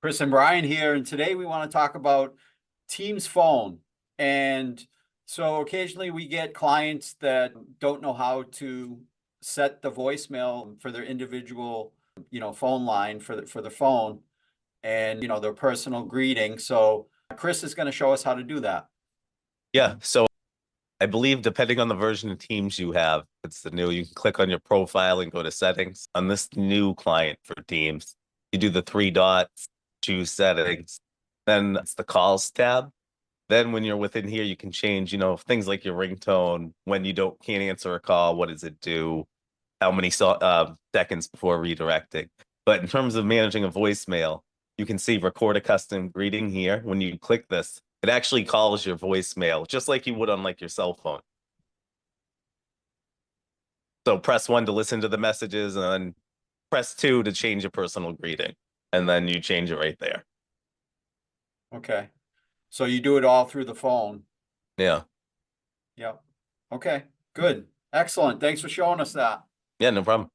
Chris and Brian here, and today we want to talk about Teams Phone. And so occasionally we get clients that don't know how to set the voicemail for their individual, phone line for the phone and, their personal greeting. So Chris is going to show us how to do that. Yeah, so I believe depending on the version of Teams you have, it's the new, you can click on your profile and go to settings. On this new client for Teams, you do the three dots, choose settings, then it's the calls tab. Then when you're within here, you can change, things like your ringtone, when you can't answer a call, what does it do, how many seconds before redirecting. But in terms of managing a voicemail, you can see record a custom greeting here. When you click this, it actually calls your voicemail just like you would on like your cell phone. So press 1 to listen to the messages and then press 2 to change your personal greeting. And then you change it right there. Okay. So you do it all through the phone. Yeah. Yep. Okay, good. Excellent. Thanks for showing us that. Yeah, no problem.